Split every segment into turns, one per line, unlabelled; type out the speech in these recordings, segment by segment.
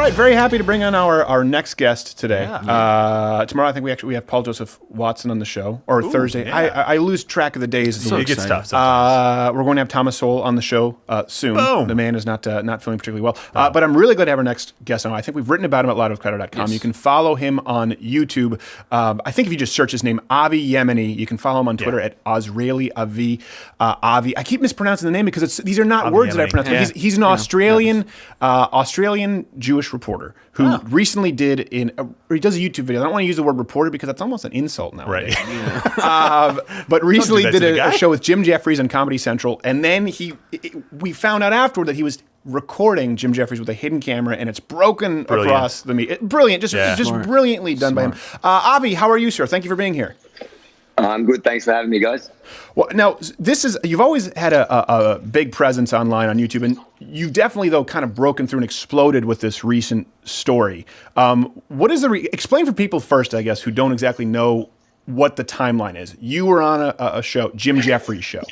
right, very happy to bring on our next guest today. Yeah. Tomorrow, I think we have Paul Joseph Watson on the show, or Thursday. Yeah. I lose track of the days.
So it gets tough sometimes.
We're going to have Thomas Sowell on the show soon.
Boom.
The man is not feeling particularly well. But I'm really glad to have our next guest on. I think we've written about him at loudofcrowd.com. Yes. You can follow him on YouTube. I think if you just search his name, Avi Yemeni, you can follow him on Twitter at Azraeli Avi. Avi. I keep mispronouncing the name because these are not words Yemeni. That I pronounce. Yeah. He's an Australian Jewish reporter who recently did he does a YouTube video. I don't want to use the word reporter because that's almost an insult nowadays. Right. But recently did a show with Jim Jefferies on Comedy Central, and then we found out afterward that he was recording Jim Jefferies with a hidden camera, and it's broken across the media. Brilliant, just brilliantly done by him. Avi, how are you, sir? Thank you for being here.
I'm good. Thanks for having me, guys.
Well, now you've always had a big presence online on YouTube, and you've definitely though kind of broken through and exploded with this recent story. What is explain for people first, I guess, who don't exactly know what the timeline is. You were on a show, Jim Jefferies show.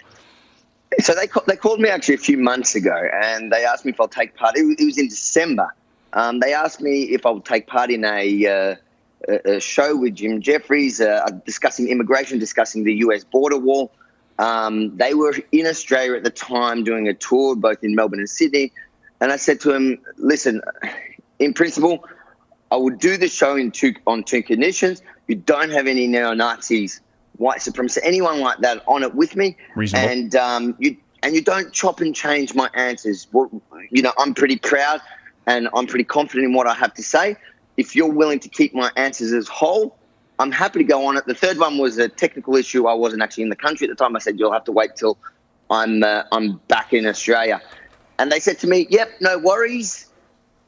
So they called me actually a few months ago, and they asked me if I'll take part. It was in December. They asked me if I would take part in a show with Jim Jefferies, discussing immigration, discussing the US border wall. They were in Australia at the time doing a tour, both in Melbourne and Sydney. And I said to him, listen, in principle, I would do the show on two conditions. You don't have any neo-Nazis, white supremacists, anyone like that on it with me.
Reasonable.
And you don't chop and change my answers. Well, I'm pretty proud and I'm pretty confident in what I have to say. If you're willing to keep my answers as whole, I'm happy to go on it. The third one was a technical issue. I wasn't actually in the country at the time. I said, you'll have to wait till I'm back in Australia. And they said to me, yep, no worries.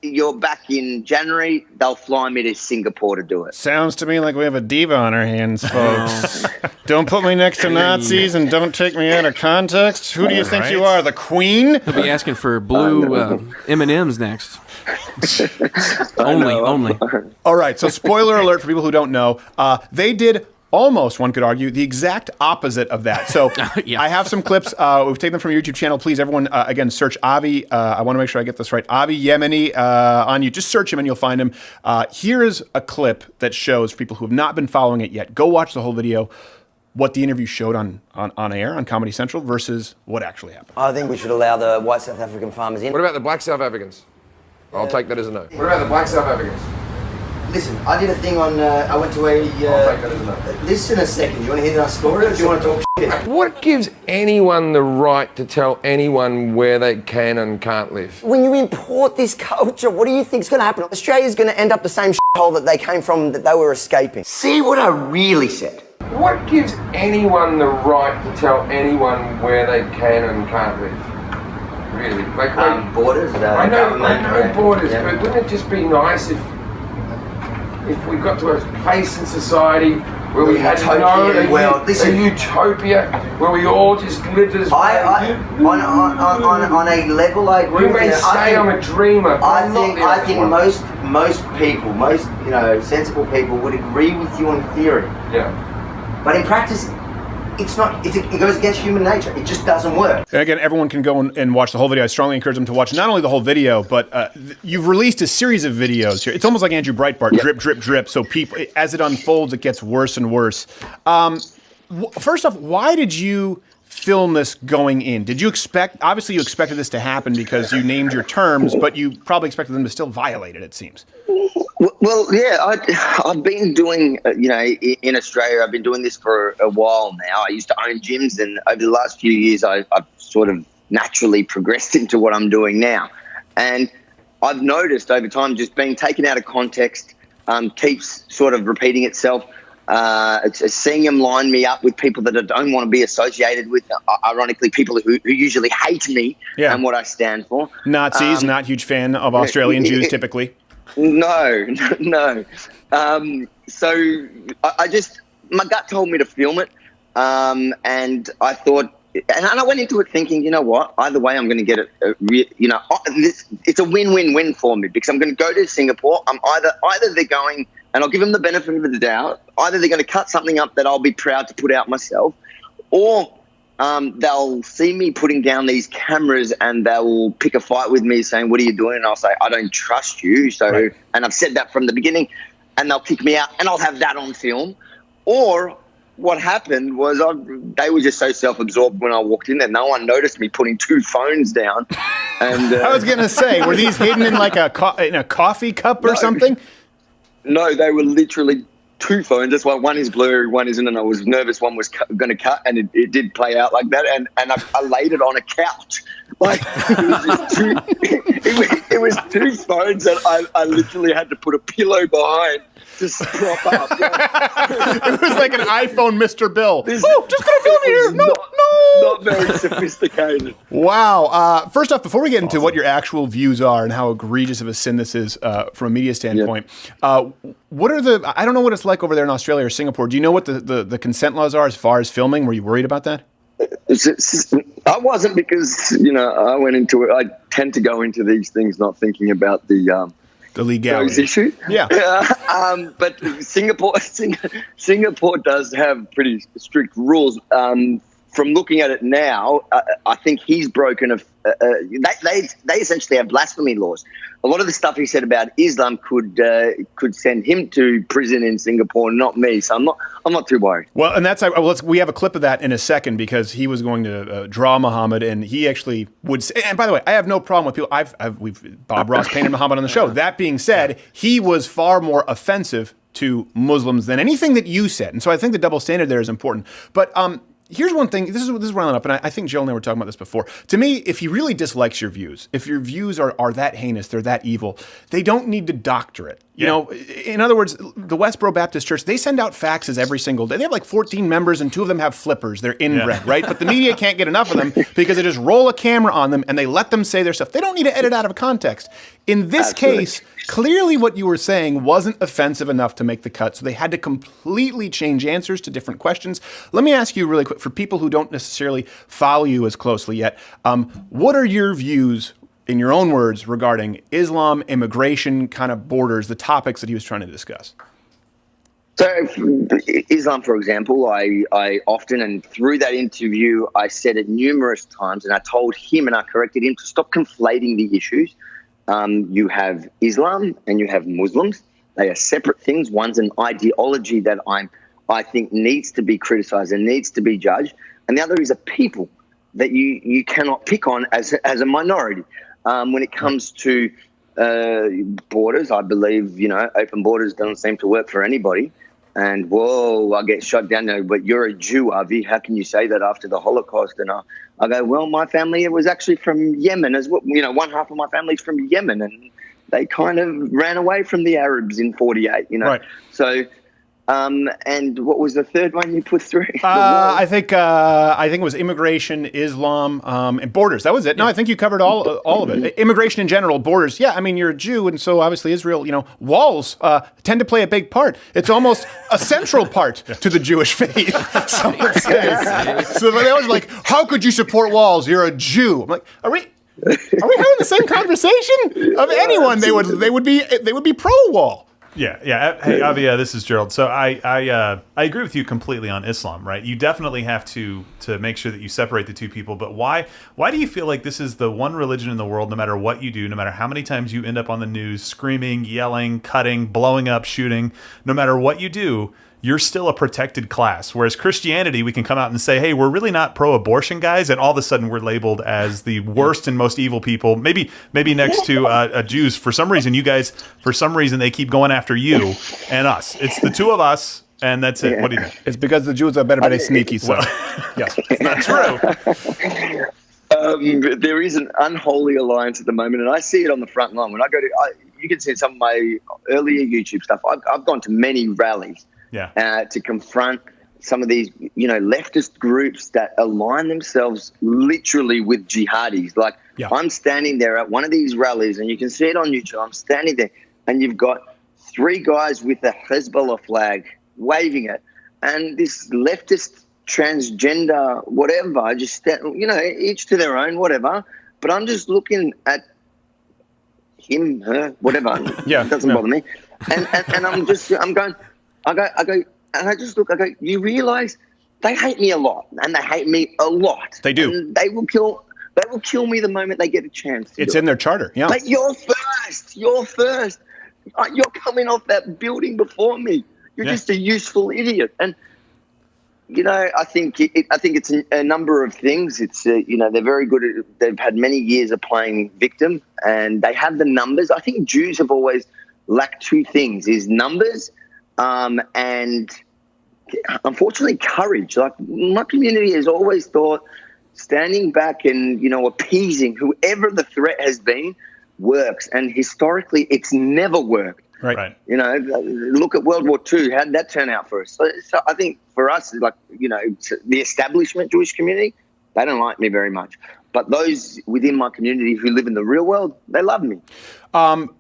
You're back in January. They'll fly me to Singapore to do it.
Sounds to me like we have a diva on our hands, folks. Don't put me next to Nazis and don't take me out of context. Who do you think you are, the Queen?
He'll be asking for blue M&Ms next. Only.
All right, so spoiler alert for people who don't know. They did almost, one could argue, the exact opposite of that. So I have some clips. We've taken them from your YouTube channel. Please, everyone, again, search Avi. I want to make sure I get this right. Avi Yemeni on you. Just search him and you'll find him. Here is a clip that shows for people who have not been following it yet. Go watch the whole video. What the interview showed on air on Comedy Central versus what actually happened.
I think we should allow the white South African farmers in.
What about the black South Africans? I'll take that as a no. What about the black South Africans?
Listen, I did a thing on, I went to a...
I'll take that as a no.
Listen a second, you want to hear that story or do you want to talk shit?
What gives anyone the right to tell anyone where they can and can't live?
When you import this culture, what do you think's going to happen? Australia's going to end up the same shithole that they came from, that they were escaping. See what I really said.
What gives anyone the right to tell anyone where they can and can't live? Really?
Borders?
I know borders, but wouldn't it just be nice if we got to a place in society where we had a utopia where we all just lived as
on a level I agree
with you. You may say I'm a dreamer, but
I think most people, sensible people would agree with you on theory.
Yeah.
But in practice, it's not. It goes against human nature. It just doesn't work.
And again, everyone can go and watch the whole video. I strongly encourage them to watch not only the whole video, but you've released a series of videos here. It's almost like Andrew Breitbart, drip, drip, drip. So people, as it unfolds, it gets worse and worse. First off, why did you film this going in? Did you obviously you expected this to happen because you named your terms, but you probably expected them to still violate it, it seems.
Well, yeah, I've been doing, in Australia, I've been doing this for a while now. I used to own gyms, and over the last few years, I've sort of naturally progressed into what I'm doing now. And I've noticed over time, just being taken out of context keeps sort of repeating itself. Seeing them line me up with people that I don't want to be associated with, ironically, people who usually hate me and what I stand for.
Nazis, not huge fan of Australian Jews, typically.
No. So my gut told me to film it, and I thought, and I went into it thinking, you know what? Either way, I'm going to get it. It's a win-win-win for me because I'm going to go to Singapore. I'm either they're going, and I'll give them the benefit of the doubt. Either they're going to cut something up that I'll be proud to put out myself, or they'll see me putting down these cameras and they'll pick a fight with me saying, what are you doing? And I'll say, I don't trust you. So, and I've said that from the beginning, and they'll kick me out and I'll have that on film. Or what happened was they were just so self-absorbed when I walked in there. No one noticed me putting 2 phones down. And
I was going to say, were these hidden in like in a coffee cup or something?
No, they were literally 2 phones. That's why one is blurry, one isn't, and I was nervous one was going to cut, and it did play out like that, and I laid it on a couch. Like, it was just 2, it was 2 phones that I literally had to put a pillow behind to prop up.
It was like an iPhone Mr. Bill. Just going to film here. No.
Not very sophisticated.
Wow. First off, before we get into what your actual views are and how egregious of a sin this is from a media standpoint, what are I don't know what it's like over there in Australia or Singapore. Do you know what the consent laws are as far as filming? Were you worried about that?
I wasn't, because, I went into it. I tend to go into these things not thinking about the
legality.
Those issues.
Yeah.
But Singapore does have pretty strict rules. From looking at it now, I think he's broken they essentially have blasphemy laws. A lot of the stuff he said about Islam could send him to prison in Singapore, not me. So I'm not too worried.
Well, and we have a clip of that in a second, because he was going to draw Muhammad, and he actually would say, and by the way, I have no problem with people. Bob Ross painted Muhammad on the show. That being said, he was far more offensive to Muslims than anything that you said. And so I think the double standard there is important. But here's one thing. This is rolling up, and I think Jill and I were talking about this before. To me, if he really dislikes your views, if your views are that heinous, they're that evil, they don't need to doctor it. You know, in other words, the Westboro Baptist Church, they send out faxes every single day. They have like 14 members, and 2 of them have flippers. They're inbred, right? But the media can't get enough of them because they just roll a camera on them and they let them say their stuff. They don't need to edit out of context. In this case, clearly what you were saying wasn't offensive enough to make the cut, so they had to completely change answers to different questions. Let me ask you really quick, for people who don't necessarily follow you as closely yet, what are your views, in your own words, regarding Islam, immigration, kind of borders, the topics that he was trying to discuss?
So Islam, for example, I often, and through that interview, I said it numerous times, and I told him and I corrected him to stop conflating the issues. You have Islam and you have Muslims. They are separate things. One's an ideology that I think needs to be criticized and needs to be judged, and the other is a people that you cannot pick on as a minority. When it comes to borders, I believe, open borders doesn't seem to work for anybody. And, whoa, I get shot down there, but you're a Jew, Avi. How can you say that after the Holocaust? And I go, well, my family was actually from Yemen as well. One half of my family's from Yemen, and they kind of ran away from the Arabs in 48, Right. So, and what was the third one you put through?
I think it was immigration, Islam, and borders. That was it. No, I think you covered all of it. Immigration in general, borders. Yeah, I mean, you're a Jew, and so obviously Israel, walls tend to play a big part. It's almost a central part to the Jewish faith. So they always like, how could you support walls? You're a Jew. I'm like, Are we having the same conversation? Of anyone, they would be pro wall.
Yeah. Hey, Avi, this is Gerald. So I agree with you completely on Islam, right? You definitely have to make sure that you separate the two people. But why do you feel like this is the one religion in the world, no matter what you do, no matter how many times you end up on the news screaming, yelling, cutting, blowing up, shooting, no matter what you do, you're still a protected class. Whereas Christianity, we can come out and say, hey, we're really not pro-abortion, guys, and all of a sudden we're labeled as the worst and most evil people, maybe next to Jews. For some reason, you guys, they keep going after you and us. It's the two of us, and that's it. What do you think?
It's because the Jews are better, but sneaky, so.
Yes, it's not true.
There is an unholy alliance at the moment, and I see it on the front line. When I go to, you can see some of my earlier YouTube stuff. I've gone to many rallies. To confront some of these, leftist groups that align themselves literally with jihadis. Like, I'm standing there at one of these rallies, and you can see it on YouTube. I'm standing there, and you've got 3 guys with a Hezbollah flag waving it, and this leftist transgender whatever, just each to their own, whatever. But I'm just looking at him, her, whatever. It doesn't bother me. And I'm going. I go, and I just look, you realize they hate me a lot, and they hate me a lot.
They do.
And they will kill me the moment they get a chance.
It's in their charter. Yeah.
But you're first. You're first. You're coming off that building before me. You're just a useful idiot. And I think it's a number of things. It's they're very good at. They've had many years of playing victim, and they have the numbers. I think Jews have always lacked two things: is numbers, and unfortunately courage. Like, my community has always thought standing back and appeasing whoever the threat has been works, and historically it's never worked.
Right.
Look at World War II. How did that turn out for us? So I think for us, the establishment Jewish community, they don't like me very much. But those within my community who live in the real world, they love me.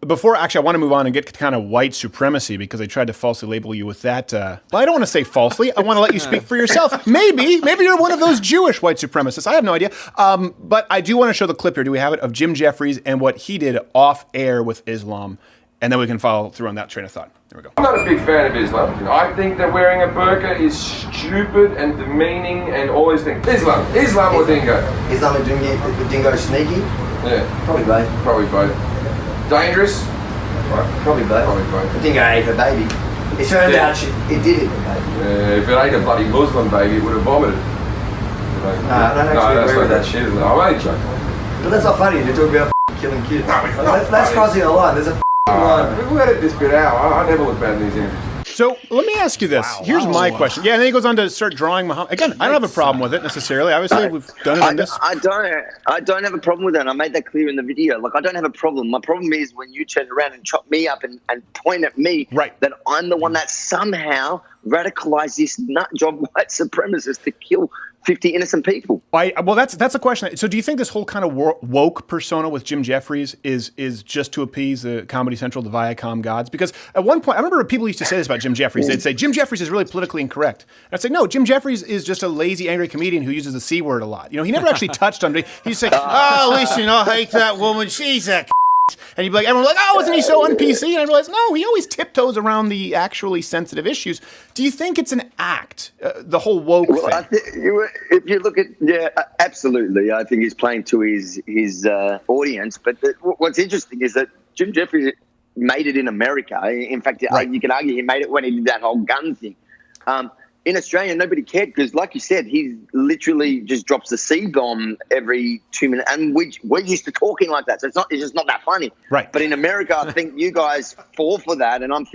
Before, actually, I want to move on and get to kind of white supremacy, because they tried to falsely label you with that. Well, I don't want to say falsely. I want to let you speak for yourself. Maybe you're one of those Jewish white supremacists. I have no idea. But I do want to show the clip here. Do we have it? Of Jim Jefferies and what he did off air with Islam. And then we can follow through on that train of thought. There we go.
I'm not a big fan of Islam. I think that wearing a burqa is stupid and demeaning and all these things. Islam or dingo?
Islam and dingo sneaky?
Yeah.
Probably both.
Probably both. Dangerous?
Probably both.
Probably both.
The dingo ate her baby. It turned out it did eat the baby.
If it ate a bloody Muslim baby, it would have vomited.
No, I don't actually agree with that
shit. I'm only joking.
But that's not funny to talk about killing kids.
No, it's not
that's crossing a line. There's a line.
We'll edit this bit out. I never look bad in these interviews.
So let me ask you this. Here's my question. Yeah, and then he goes on to start drawing Muhammad. Again, I don't have a problem with it necessarily. Obviously, we've done it on this.
I don't have a problem with that. I made that clear in the video. Like, I don't have a problem. My problem is when you turn around and chop me up and point at me,
right,
that I'm the one that somehow radicalized this nut job white supremacist to kill 50 innocent people.
Well, that's a question. So do you think this whole kind of woke persona with Jim Jefferies is just to appease the Comedy Central, the Viacom gods? Because at one point, I remember people used to say this about Jim Jefferies. They'd say, Jim Jefferies is really politically incorrect. And I'd say, no, Jim Jefferies is just a lazy, angry comedian who uses the C word a lot. He never actually touched on it. He'd say, oh, listen, I hate that woman. She's a and you'd be like, everyone's like, oh, wasn't he so un-PC? And I realized, no, he always tiptoes around the actually sensitive issues. Do you think it's an act, the whole woke thing?
If you look at, absolutely. I think he's playing to his audience. But what's interesting is that Jim Jefferies made it in America. In fact, you can argue he made it when he did that whole gun thing. In Australia, nobody cared because, like you said, he literally just drops the C-bomb every 2 minutes. And we're used to talking like that, so it's just not that funny.
Right.
But in America, I think you guys fall for that. And I'm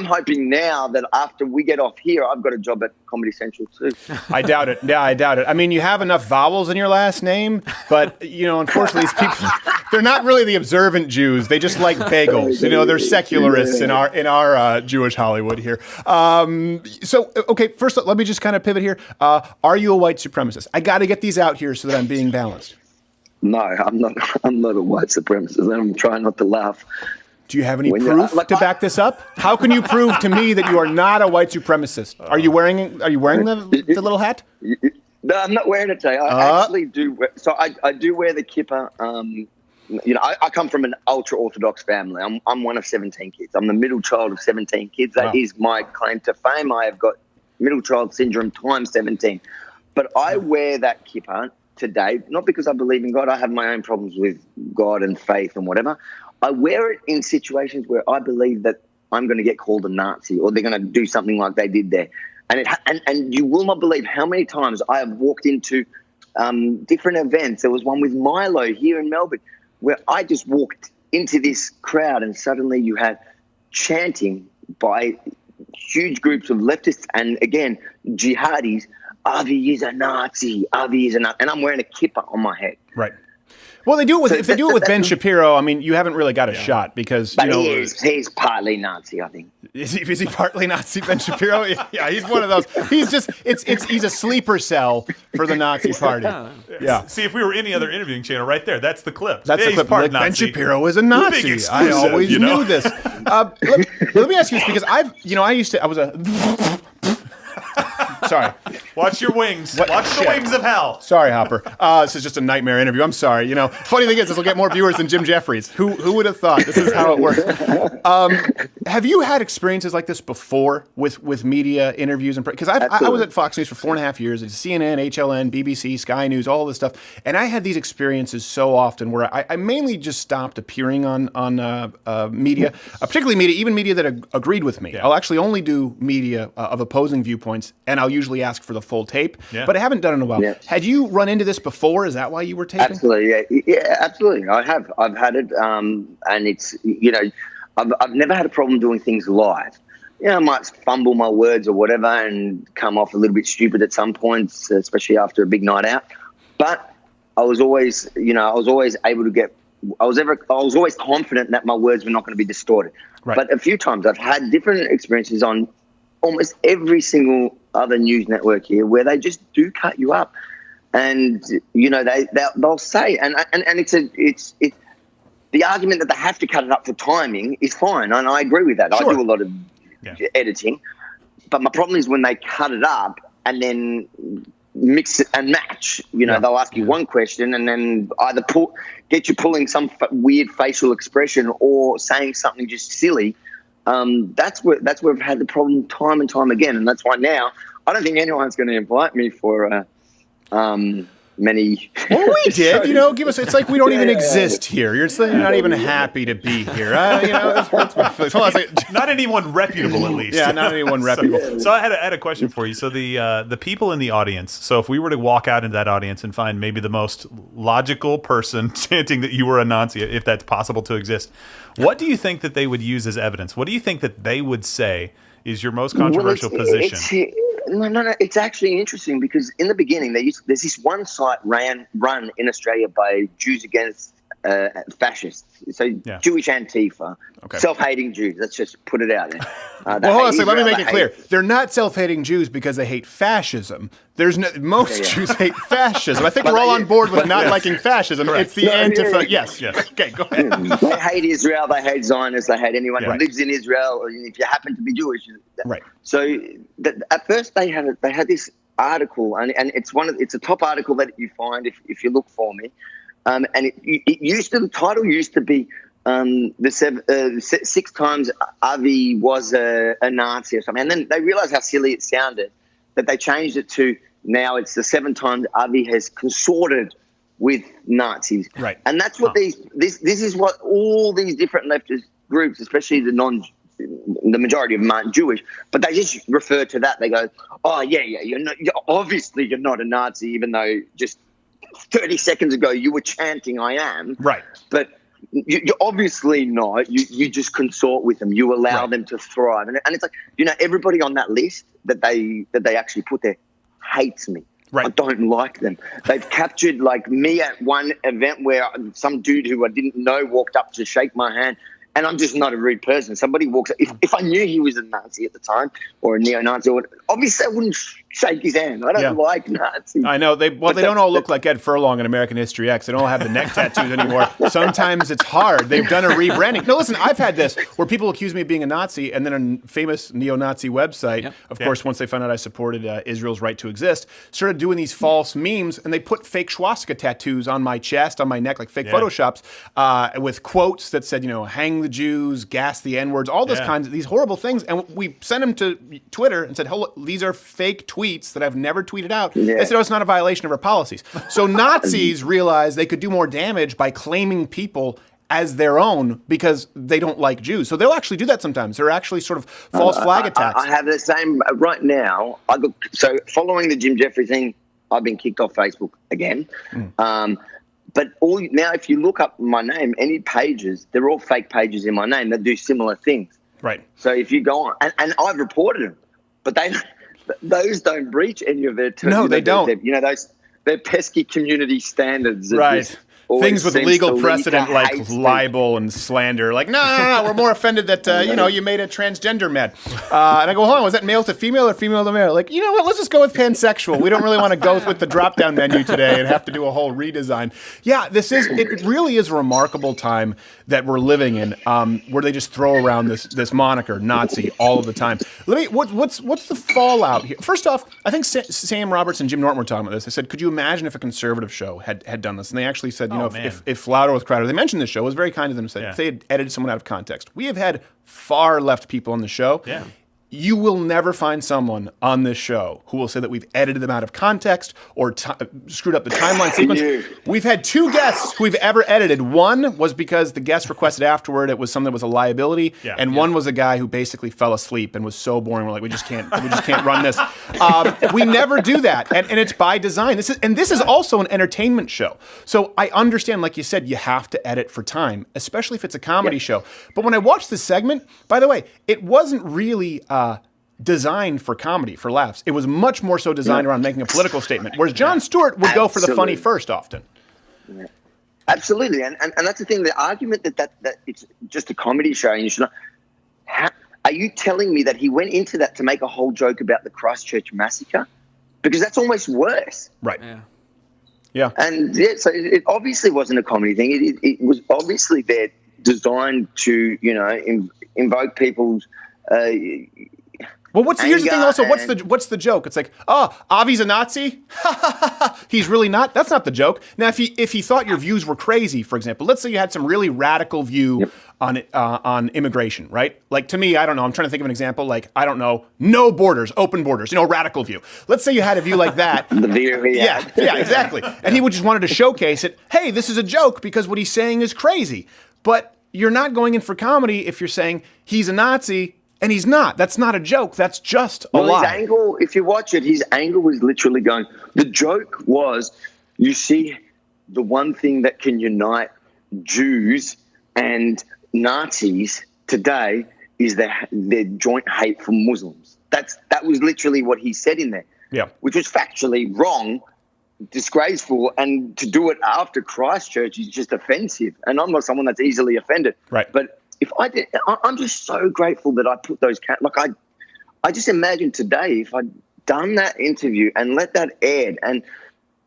hoping now that after we get off here, I've got a job at Comedy Central too.
I doubt it. Yeah, I doubt it. I mean, you have enough vowels in your last name, but, unfortunately, these people, they're not really the observant Jews. They just like bagels. They're secularists in our Jewish Hollywood here. So, okay, first, let me just kind of pivot here. Are you a white supremacist? I got to get these out here so that I'm being balanced.
No, I'm not. I'm not a white supremacist. I'm trying not to laugh.
Do you have any proof to back this up? How can you prove to me that you are not a white supremacist? Are you wearing the little hat?
No, I'm not wearing it today. I actually do. So I do wear the kippah. I come from an ultra-Orthodox family. I'm one of 17 kids. I'm the middle child of 17 kids. That is my claim to fame. I have got middle child syndrome times 17. But I wear that kippah today, not because I believe in God. I have my own problems with God and faith and whatever. I wear it in situations where I believe that I'm going to get called a Nazi or they're going to do something like they did there. And you will not believe how many times I have walked into different events. There was one with Milo here in Melbourne where I just walked into this crowd and suddenly you had chanting by huge groups of leftists and, again, jihadis, Avi is a Nazi, Avi is a Nazi. And I'm wearing a kippah on my head.
Right. Well, they do it if they do it with Ben Shapiro. I mean, you haven't really got a shot because
he's partly Nazi, I think.
Is he partly Nazi, Ben Shapiro? Yeah, he's one of those. He's just he's a sleeper cell for the Nazi party. Yeah.
See, if we were any other interviewing channel, right there, that's the clip.
That's the clip. Like, Ben Shapiro is a Nazi. I always knew this. Let me ask you this because I was a. Sorry.
Watch your wings. Watch the wings of hell.
Sorry, Hopper. This is just a nightmare interview. I'm sorry. You know, funny thing is, this will get more viewers than Jim Jefferies. Who would have thought? This is how it works. Have you had experiences like this before with media interviews? Because I was at Fox News for 4.5 years. It's CNN, HLN, BBC, Sky News, all this stuff. And I had these experiences so often where I mainly just stopped appearing on media, particularly media, even media that agreed with me. Yeah. I'll actually only do media of opposing viewpoints, and I'll usually ask for the full tape. Yeah. But I haven't done it in a while. Yeah. Had you run into this before? Is that why you were taping?
Absolutely, yeah, absolutely. I have. I've had it, and it's, you know, I've never had a problem doing things live. You know, I might fumble my words or whatever and come off a little bit stupid at some points, especially after a big night out. But I was always, you know, able to get. I was always confident that my words were not going to be distorted. Right. But a few times I've had different experiences on almost every single other news network here where they just do cut you up, and you know they'll say and it's the argument that they have to cut it up for timing is fine, and I agree with that. Sure. I do a lot of editing, but my problem is when they cut it up and then mix it and match. You know, they'll ask you one question and then either get you pulling some weird facial expression or saying something just silly. That's where I've had the problem time and time again, and that's why now I don't think anyone's going to invite me for many.
Well, we did. You know, give us. It's like we don't even exist here. You're saying you're not even happy to be here. You know, that's
not anyone reputable, at least.
Yeah, not anyone reputable.
So I had a question for you. So the people in the audience. So if we were to walk out into that audience and find maybe the most logical person chanting that you were a Nazi, if that's possible to exist, what do you think that they would use as evidence? What do you think that they would say is your most controversial position?
No. It's actually interesting because in the beginning, there's this one site run in Australia by Jews against fascists. So Jewish Antifa, self-hating Jews. Let's just put it out there.
Well, hold on a second. Let me make it clear. They're not self-hating Jews because they hate fascism. Most Jews hate fascism. I think we're all on board with not liking fascism. Correct. It's the Antifa. Yes. Okay, go ahead.
They hate Israel. They hate Zionists. They hate anyone who lives in Israel. Or if you happen to be Jewish.
Right.
So at first they had this article, and it's a top article that you find if you look for me. And the title used to be the 6 times Avi was a Nazi or something. And then they realized how silly it sounded that they changed it to now it's the 7 times Avi has consorted with Nazis.
Right.
And that's what this is what all these different leftist groups, especially the majority of them aren't Jewish, but they just refer to that. They go, oh, obviously you're not a Nazi, even though just 30 seconds ago you were chanting I am.
Right.
But you're obviously not. You just consort with them. You allow them to thrive. And it's like, you know, everybody on that list that they actually put there hates me. Right. I don't like them. They've captured like me at one event where some dude who I didn't know walked up to shake my hand. And I'm just not a rude person. Somebody walks up. If I knew he was a Nazi at the time or a neo-Nazi, obviously I wouldn't shake his hand. I don't like Nazis.
I know. They don't all look like Ed Furlong in American History X. They don't all have the neck tattoos anymore. Sometimes it's hard. They've done a rebranding. No, listen, I've had this where people accuse me of being a Nazi, and then a famous neo-Nazi website, of course, once they found out I supported Israel's right to exist, started doing these false memes, and they put fake swastika tattoos on my chest, on my neck, like fake Photoshops, with quotes that said, you know, hang the Jews, gas the N-words, all those kinds of these horrible things. And we sent them to Twitter and said, hello, these are fake tweets that I've never tweeted out. Yeah. They said, oh, it's not a violation of our policies. So Nazis realized they could do more damage by claiming people as their own because they don't like Jews. So they'll actually do that sometimes. They're actually sort of false flag attacks.
I have the same right now. So following the Jim Jefferies thing, I've been kicked off Facebook again. But now, if you look up my name, any pages, they're all fake pages in my name that do similar things.
Right.
So if you go on, and I've reported them, but those don't breach any of their terms.
No, they don't.
You know, they're pesky community standards.
Right.
always
things with
seems
legal
to lead
precedent
to
like
hate speech.
libel and slander. Like, no, we're more offended that, you made a transgender man. And I go, hold on, was that male to female or female to male? Like, you know what, let's just go with pansexual. We don't really want to go with the drop-down menu today and have to do a whole redesign. Yeah, it really is a remarkable time that we're living in, where they just throw around this moniker, Nazi, all of the time. What's the fallout here? First off, I think Sam Roberts and Jim Norton were talking about this. They said, could you imagine if a conservative show had done this? And they actually said, if Louder with Crowder, they mentioned this show, it was very kind of them to say, if they had edited someone out of context. We have had far left people on the show.
Yeah.
You will never find someone on this show who will say that we've edited them out of context or screwed up the timeline sequence. We've had 2 guests who we've ever edited. One was because the guest requested afterward it was something that was a liability, and one was a guy who basically fell asleep and was so boring. We're like, we just can't run this. We never do that, and it's by design. This is also an entertainment show. So I understand, like you said, you have to edit for time, especially if it's a comedy show. But when I watched this segment, by the way, it wasn't really designed for comedy, for laughs. It was much more so designed around making a political statement, whereas Jon Stewart would go for the funny first often.
Yeah. Absolutely, and that's the thing. The argument that it's just a comedy show and you should not. Are you telling me that he went into that to make a whole joke about the Christchurch massacre? Because that's almost worse.
Right. Yeah.
And so it obviously wasn't a comedy thing. It was obviously there designed to invoke people's.
Well, here's the thing also, what's the joke? It's like, Avi's a Nazi? He's really not? That's not the joke. Now, if he thought your views were crazy, for example, let's say you had some really radical view on immigration, right? Like, to me, I don't know, I'm trying to think of an example, like, I don't know, no borders, open borders, radical view. Let's say you had a view like that.
The view,
yeah, exactly. And he would just wanted to showcase it. Hey, this is a joke because what he's saying is crazy. But you're not going in for comedy if you're saying he's a Nazi. And he's not. That's not a joke. That's just a lie.
His angle, if you watch it, his angle was literally going, the joke was, you see, the one thing that can unite Jews and Nazis today is their joint hate for Muslims. That was literally what he said in there.
Yeah. Which
was factually wrong, disgraceful, and to do it after Christchurch is just offensive. And I'm not someone that's easily offended.
Right.
But if I did, I'm just so grateful that I put those I just imagine today if I'd done that interview and let that air and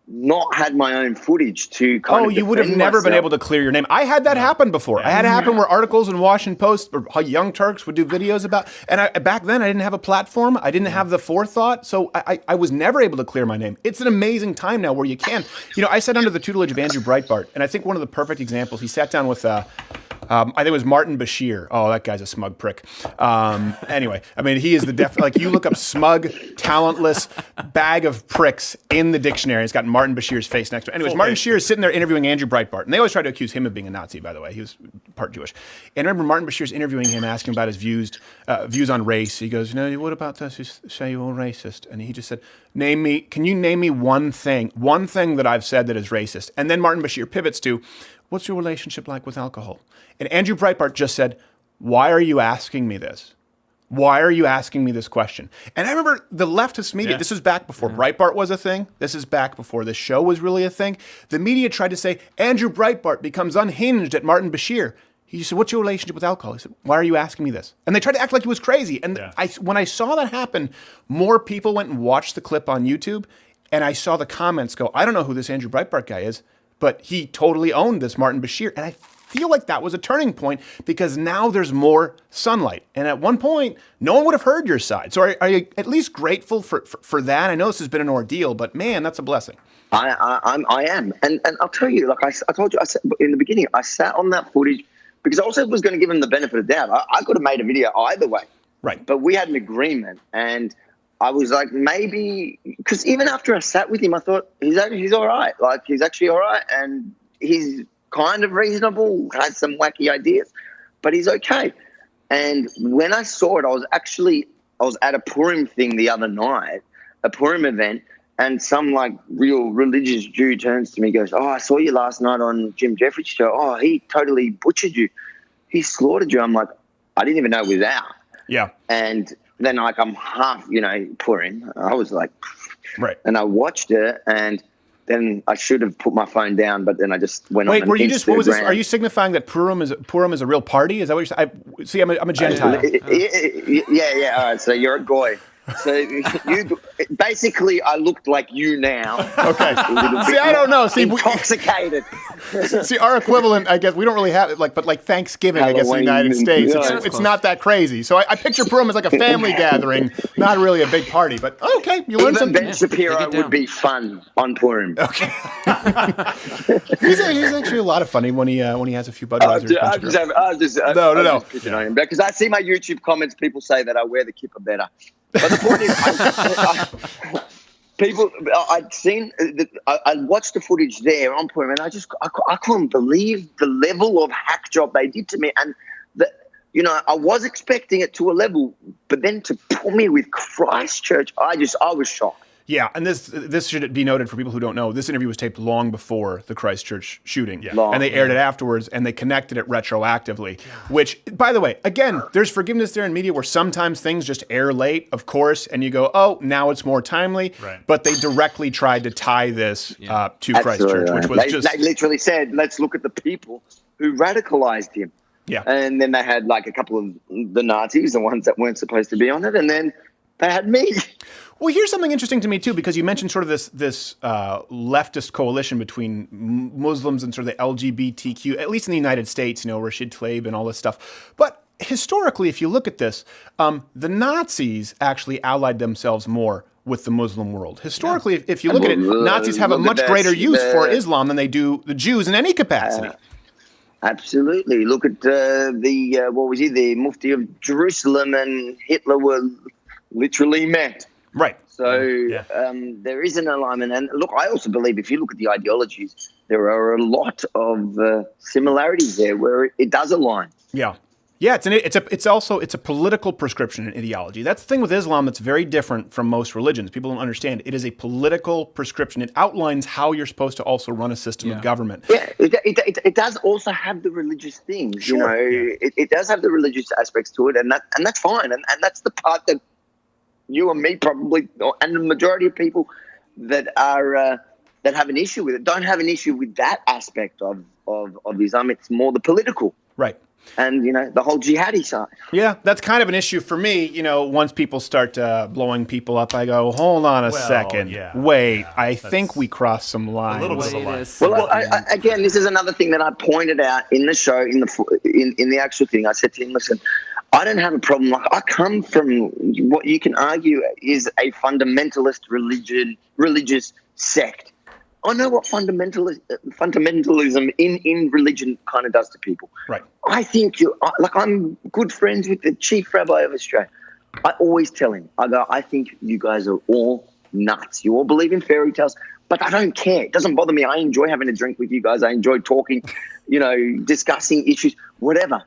not had my own footage to kind of
you would have never been able to clear your name. I had that happen before. I had it happen where articles in Washington Post or Young Turks would do videos about, and back then I didn't have a platform. I didn't have the forethought, so I was never able to clear my name. It's an amazing time now where you can. I sat under the tutelage of Andrew Breitbart, and I think one of the perfect examples, he sat down with I think it was Martin Bashir. Oh, that guy's a smug prick. Anyway, I mean, he is like, you look up smug, talentless bag of pricks in the dictionary. It's got Martin Bashir's face next to it. Anyways, Martin Bashir is sitting there interviewing Andrew Breitbart. And they always try to accuse him of being a Nazi, by the way. He was part Jewish. And I remember Martin Bashir's interviewing him, asking about his views on race. He goes, what about this? You say you're all racist. And he just said, can you name me one thing that I've said that is racist? And then Martin Bashir pivots to, what's your relationship like with alcohol? And Andrew Breitbart just said, why are you asking me this? Why are you asking me this question? And I remember the leftist media, this was back before Breitbart was a thing. This is back before this show was really a thing. The media tried to say, Andrew Breitbart becomes unhinged at Martin Bashir. He said, what's your relationship with alcohol? He said, why are you asking me this? And they tried to act like he was crazy. And when I saw that happen, more people went and watched the clip on YouTube. And I saw the comments go, I don't know who this Andrew Breitbart guy is, but he totally owned this Martin Bashir. And I feel like that was a turning point because now there's more sunlight. And at one point, no one would have heard your side. So are you at least grateful for that? I know this has been an ordeal, but man, that's a blessing.
I am. And I'll tell you, like I told you, I said in the beginning, I sat on that footage because I also was going to give him the benefit of the doubt. I could have made a video either way.
Right.
But we had an agreement, and I was like, maybe, because even after I sat with him, I thought he's all right. Like, he's actually all right, and he's kind of reasonable, has some wacky ideas, but he's okay. And when I saw it, I was at a Purim thing the other night, a Purim event, and some like real religious Jew turns to me and goes, oh, I saw you last night on Jim Jefferies' show. Oh, he totally butchered you. He slaughtered you. I'm like, I didn't even know he was out.
Yeah.
And then like I'm half, Purim. I was like,
right.
And I watched it, and then I should have put my phone down, but then I just went on.
Wait, were you just? What was this?
Instagram.
Are you signifying that Purim is a real party? Is that what you're saying? See, I'm a Gentile.
Yeah. All right, so you're a goy. So you basically, I looked like you now.
Okay. See, I don't know. See,
intoxicated.
See, our equivalent, I guess, we don't really have it, but Thanksgiving, I guess, in the United States, it's not that crazy. So I picture Purim as like a family gathering, not really a big party. But okay, you learn
Even
something.
Ben Shapiro would be fun on Purim.
Okay. he's actually a lot of fun when he has a few Budweisers.
No. Because I see my YouTube comments, people say that I wear the kippah better. But the point is, I watched the footage there on Purim, and I couldn't believe the level of hack job they did to me. And I was expecting it to a level, but then to put me with Christchurch, I was shocked.
Yeah, and this should be noted for people who don't know. This interview was taped long before the Christchurch shooting, and they aired it afterwards, and they connected it retroactively. Which, by the way, again, there's forgiveness there in media where sometimes things just air late, of course, and you go, oh, now it's more timely.
Right.
But they directly tried to tie this to Christchurch, which was
They literally said, let's look at the people who radicalized him.
Yeah.
And then they had like a couple of the Nazis, the ones that weren't supposed to be on it, and then they had me.
Well, here's something interesting to me, too, because you mentioned sort of this leftist coalition between Muslims and sort of the LGBTQ, at least in the United States, Rashid Tlaib and all this stuff. But historically, if you look at this, the Nazis actually allied themselves more with the Muslim world. Historically, if you look at it, Nazis have a much greater use for Islam than they do the Jews in any capacity.
Absolutely. Look at the Mufti of Jerusalem and Hitler were literally met.
Right.
So there is an alignment. And look, I also believe if you look at the ideologies, there are a lot of similarities there where it does align.
Yeah. Yeah, it's a political prescription and ideology. That's the thing with Islam that's very different from most religions. People don't understand. It is a political prescription. It outlines how you're supposed to also run a system of government.
Yeah, it does also have the religious things.
Sure.
It does have the religious aspects to it, and that's fine. And that's the part that you and me probably, and the majority of people that are that have an issue with it, don't have an issue with that aspect of Islam. It's more the political.
Right.
And, the whole jihadi side.
Yeah, that's kind of an issue for me. Once people start blowing people up, I go, hold on a second. Wait, I think we crossed some lines.
A little bit of a line.
Well, again, this is another thing that I pointed out in the show, in the actual thing. I said to him, listen, I don't have a problem. Like, I come from what you can argue is a fundamentalist religious sect. I know what fundamentalism in religion kind of does to people.
Right.
I think I'm good friends with the chief rabbi of Australia. I always tell him, I think you guys are all nuts. You all believe in fairy tales, but I don't care. It doesn't bother me. I enjoy having a drink with you guys. I enjoy talking, discussing issues, whatever.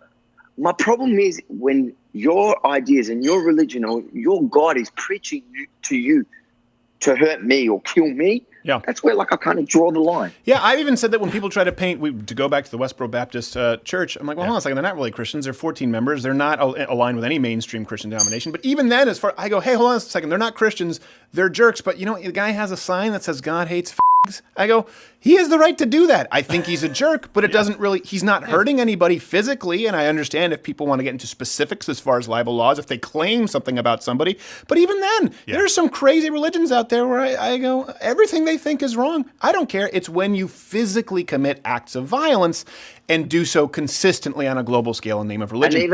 My problem is when your ideas and your religion or your God is preaching to you to hurt me or kill me.
Yeah.
That's where I kind of draw the line.
Yeah, I've even said that when people try to paint, to go back to the Westboro Baptist Church, I'm like, well, hold on a second, they're not really Christians. They're 14 members. They're not aligned with any mainstream Christian denomination. But even then, I go, hey, hold on a second, they're not Christians. They're jerks. But the guy has a sign that says God hates f***s. I go, he has the right to do that. I think he's a jerk, but it doesn't really, he's not hurting anybody physically. And I understand if people want to get into specifics as far as libel laws, if they claim something about somebody. But even then, there's some crazy religions out there where I go, everything they think is wrong. I don't care. It's when you physically commit acts of violence and do so consistently on a global scale in the name of religion.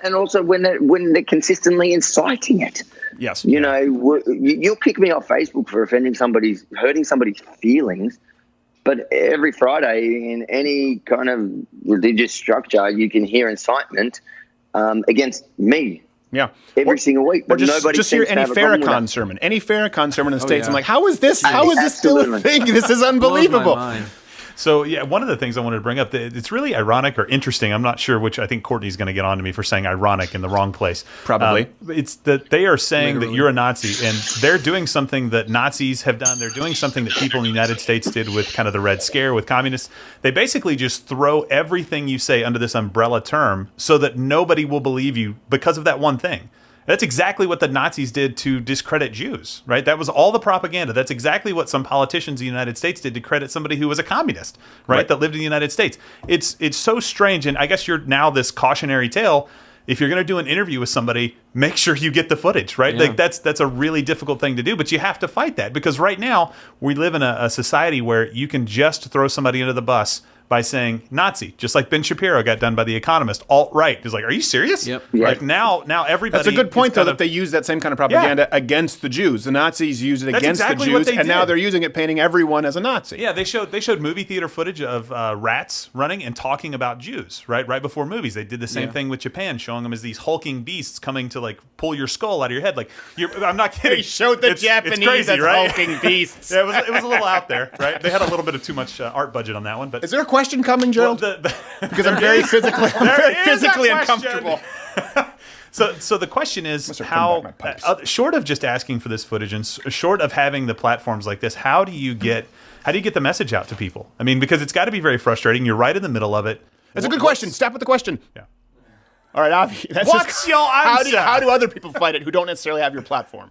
And also when they're consistently inciting it.
Yes.
You'll kick me off Facebook for hurting somebody's feelings, but every Friday in any kind of religious structure, you can hear incitement against me.
Yeah.
Every single week.
Or just hear any Farrakhan sermon. Any Farrakhan sermon in the States.
Yeah.
I'm like, how is this still a thing? This is unbelievable.
Blows my mind.
So, one of the things I wanted to bring up, it's really ironic or interesting. I'm not sure which. I think Courtney's going to get on to me for saying ironic in the wrong place.
Probably.
It's that they are saying that you're a Nazi, and they're doing something that Nazis have done. They're doing something that people in the United States did with kind of the Red Scare with communists. They basically just throw everything you say under this umbrella term so that nobody will believe you because of that one thing. That's exactly what the Nazis did to discredit Jews, right? That was all the propaganda. That's exactly what some politicians in the United States did to credit somebody who was a communist, right? That lived in the United States. It's so strange, and I guess you're now this cautionary tale. If you're going to do an interview with somebody, make sure you get the footage, right?
Yeah.
Like that's a really difficult thing to do, but you have to fight that because right now we live in a society where you can just throw somebody under the bus by saying Nazi, just like Ben Shapiro got done by The Economist. Alt-right is like, are you serious?
Yep.
Like now everybody.
That's a good point,
is
though,
kind
that
of-
they use that same kind of propaganda against the Jews. The Nazis used it
That's
against
exactly
the
what
Jews,
they
and now
did.
they're using it, painting everyone as a Nazi.
Yeah, they showed movie theater footage of rats running and talking about Jews, right before movies. They did the same thing with Japan, showing them as these hulking beasts coming to like pull your skull out of your head. Like, I'm not kidding.
They showed the
It's
Japanese
crazy,
as
right?
hulking beasts.
Yeah, it was a little out there, right? They had a little bit of too much art budget on that one, but
Is there a question coming, Gerald? Because I'm very physically,
There is a question.
uncomfortable.
So the question is
Must have
how,
turned back my pipes.
short of just asking for this footage and short of having the platforms like this, how do you get the message out to people? I mean, because it's got to be very frustrating. You're right in the middle of it.
That's a good question. Stop with the question.
Yeah.
All right, Avi. That's
What's your answer?
How do other people fight it who don't necessarily have your platform?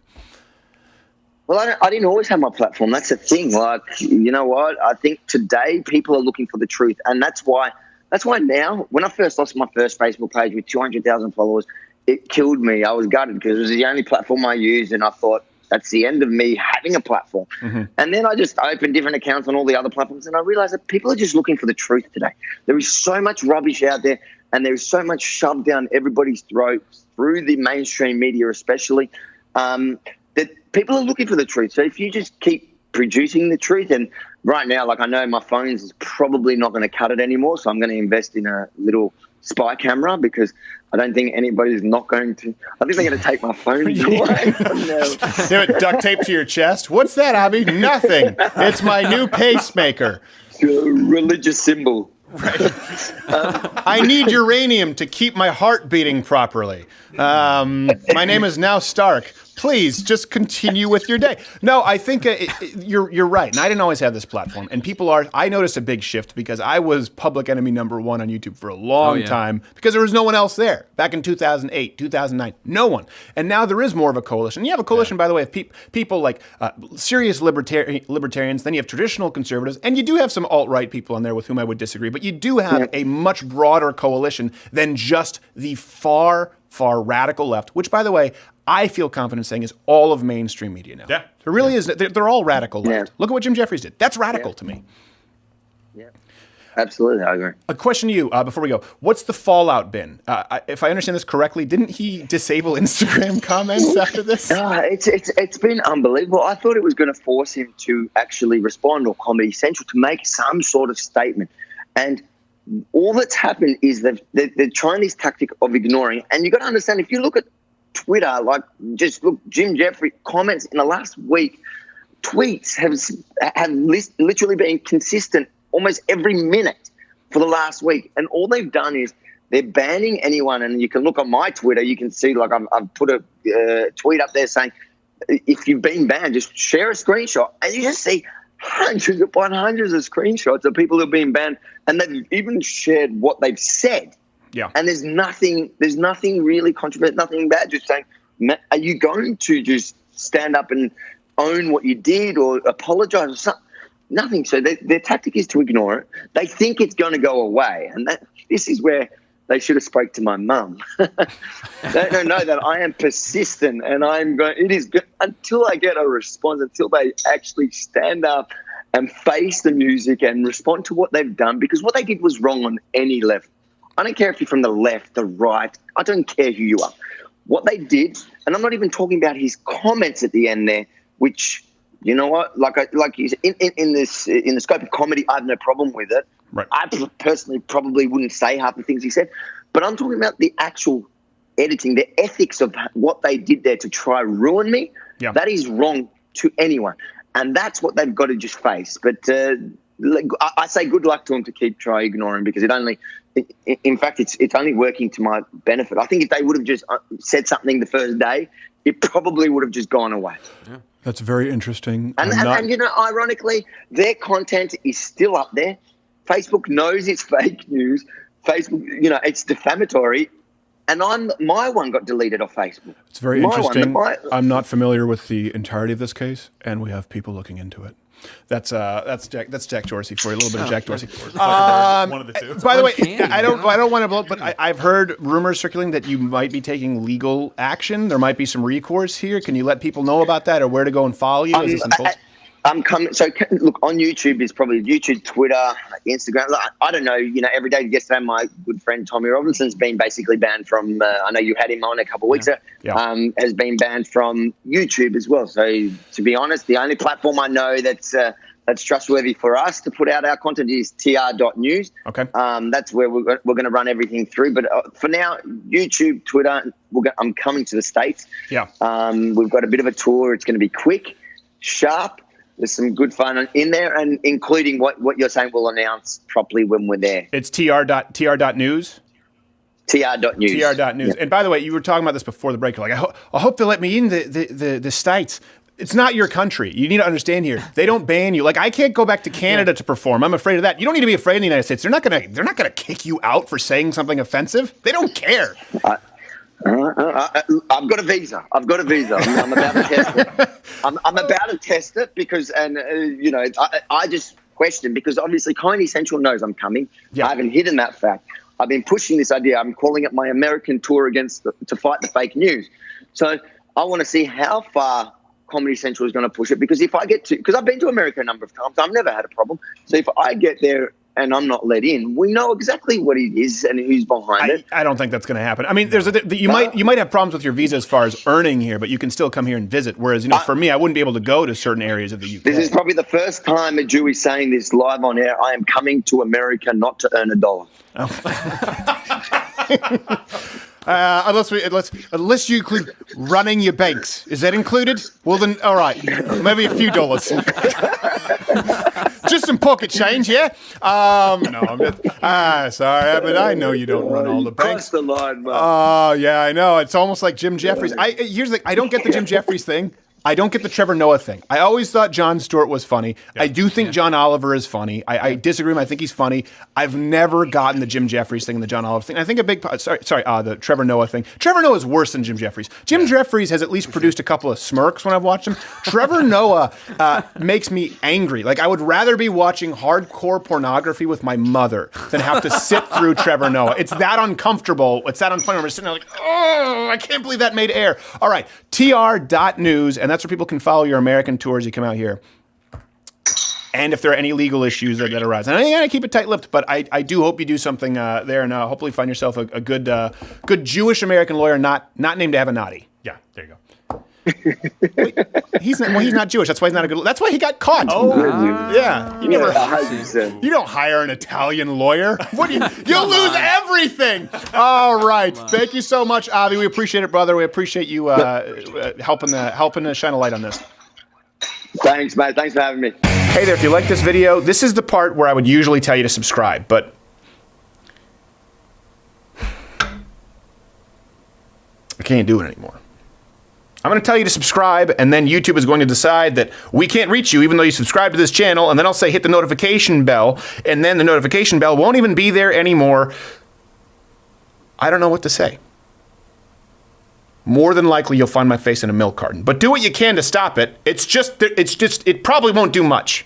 Well, I didn't always have my platform. That's the thing. Like, you know what? I think today people are looking for the truth, and that's why now, when I first lost my first Facebook page with 200,000 followers, it killed me. I was gutted because it was the only platform I used, and I thought that's the end of me having a platform. Mm-hmm. And then I just opened different accounts on all the other platforms, and I realized that people are just looking for the truth today. There is so much rubbish out there, and there is so much shoved down everybody's throats through the mainstream media, especially. That people are looking for the truth. So if you just keep producing the truth, and right now, like I know my phone is probably not going to cut it anymore, so I'm going to invest in a little spy camera because I don't think anybody's not going to. I think they're going to take my phone away.
You have it duct taped to your chest? What's that, Avi? Nothing. It's my new pacemaker.
It's a religious symbol.
I need uranium to keep my heart beating properly. My name is now Stark. Please just continue with your day. No, I think you're right. And I didn't always have this platform. And I noticed a big shift because I was public enemy number one on YouTube for a long time because there was no one else there. Back in 2008, 2009, no one. And now there is more of a coalition. You have a coalition, by the way, of people like serious libertarians. Then you have traditional conservatives. And you do have some alt-right people on there with whom I would disagree. But you do have a much broader coalition than just the far radical left, which, by the way, I feel confident saying is all of mainstream media now.
Yeah.
There really is. They're all radical left.
Yeah.
Look at what Jim Jefferies did. That's radical to me.
Yeah, absolutely. I agree.
A question to you before we go. What's the fallout been? If I understand this correctly, didn't he disable Instagram comments after this?
It's been unbelievable. I thought it was going to force him to actually respond, or Comedy Central to make some sort of statement. And all that's happened is they're trying this tactic of ignoring. And you've got to understand, if you look at Twitter, like just look, Jim Jeffrey comments in the last week, tweets have literally been consistent almost every minute for the last week. And all they've done is they're banning anyone. And you can look on my Twitter, you can see, like I've put a tweet up there saying, if you've been banned, just share a screenshot. And you just see hundreds upon hundreds of screenshots of people who've been banned. And they've even shared what they've said.
Yeah.
And there's nothing really controversial, nothing bad. Just saying, are you going to just stand up and own what you did or apologize or something? Nothing. So their tactic is to ignore it. They think it's going to go away. And this is where they should have spoke to my mum. They don't know that I am persistent, and it is good until I get a response, until they actually stand up and face the music and respond to what they've done, because what they did was wrong on any level. I don't care if you're from the left, the right. I don't care who you are. What they did, and I'm not even talking about his comments at the end there, which, you know what, like in the scope of comedy, I have no problem with it.
Right.
I personally probably wouldn't say half the things he said, but I'm talking about the actual editing, the ethics of what they did there to try ruin me.
Yeah.
That is wrong to anyone, and that's what they've got to just face. But I say good luck to them to try ignoring, because in fact, it's only working to my benefit. I think if they would have just said something the first day, it probably would have just gone away.
Yeah. That's very interesting.
And you know, ironically, their content is still up there. Facebook knows it's fake news. Facebook, you know, it's defamatory. and my one got deleted off Facebook.
It's very
My
interesting.
one,
I'm not familiar with the entirety of this case, and we have people looking into it. That's Jack Dorsey for you. A little bit of Jack Dorsey.
One of the two.
By the way,
Uncanny,
I don't want to blow, but I've heard rumors circulating that you might be taking legal action. There might be some recourse here. Can you let people know about that, or where to go and follow you as this unfolds?
I'm coming. So look, on YouTube is probably YouTube, Twitter, Instagram. I don't know. Every day. Yesterday, my good friend Tommy Robinson's been basically banned from. I know you had him on a couple of weeks ago.
Yeah.
Has been banned from YouTube as well. So to be honest, the only platform I know that's trustworthy for us to put out our content is tr.news.
Okay.
That's where we're going to run everything through. But for now, YouTube, Twitter. I'm coming to the States.
Yeah.
We've got a bit of a tour. It's going to be quick, sharp. There's some good fun in there, and including what you're saying we'll announce properly when we're there.
It's tr.news?
tr.news.
tr.news.
Yeah.
And by the way, you were talking about this before the break. You're like, I hope they let me in the States. It's not your country. You need to understand here. They don't ban you. Like, I can't go back to Canada to perform. I'm afraid of that. You don't need to be afraid in the United States. They're not gonna kick you out for saying something offensive. They don't care.
I've got a visa. I'm about to test it. I'm about to test it because, I just question because obviously Comedy Central knows I'm coming.
Yeah.
I haven't hidden that fact. I've been pushing this idea. I'm calling it my American tour to fight the fake news. So I want to see how far Comedy Central is going to push it because because I've been to America a number of times, I've never had a problem. So if I get there and I'm not let in, we know exactly what it is and who's behind it.
I don't think that's going to happen. I mean, you might have problems with your visa as far as earning here, but you can still come here and visit. Whereas, for me, I wouldn't be able to go to certain areas of the UK.
This is probably the first time a Jew is saying this live on air. I am coming to America not to earn $1.
Unless you include running your banks. Is that included? Well, then, all right. Maybe a few dollars. Just some pocket change, yeah? No, I'm just... sorry, but I know you don't run all the banks.
Cross the line, man.
Oh, yeah, I know. It's almost like Jim Jefferies. Here's the thing. I don't get the Jim Jefferies thing. I don't get the Trevor Noah thing. I always thought Jon Stewart was funny. Yeah. I do think John Oliver is funny. I disagree with him. I think he's funny. I've never gotten the Jim Jefferies thing and the John Oliver thing. I think the Trevor Noah thing. Trevor Noah is worse than Jim Jefferies. Jim Jefferies has at least produced a couple of smirks when I've watched him. Trevor Noah makes me angry. Like, I would rather be watching hardcore pornography with my mother than have to sit through Trevor Noah. It's that uncomfortable. It's that unfunny. We're sitting there like, oh, I can't believe that made air. All right, tr.news, and that's where people can follow your American tours. You come out here. And if there are any legal issues that arise. And I gotta keep it tight-lipped, but I do hope you do something there and hopefully find yourself a good Jewish American lawyer, not named Avenatti.
Yeah, there you go.
Wait, he's not Jewish. That's why he's not a good. That's why he got caught.
Oh,
yeah. You don't hire an Italian lawyer. You'll lose everything. All right. Thank you so much, Avi. We appreciate it, brother. We appreciate you helping to shine a light on this.
Thanks, mate. Thanks for having me.
Hey there. If you like this video, this is the part where I would usually tell you to subscribe, but I can't do it anymore. I'm going to tell you to subscribe, and then YouTube is going to decide that we can't reach you even though you subscribe to this channel, and then I'll say hit the notification bell, and then the notification bell won't even be there anymore. I don't know what to say. More than likely, you'll find my face in a milk carton. But do what you can to stop it. It probably won't do much.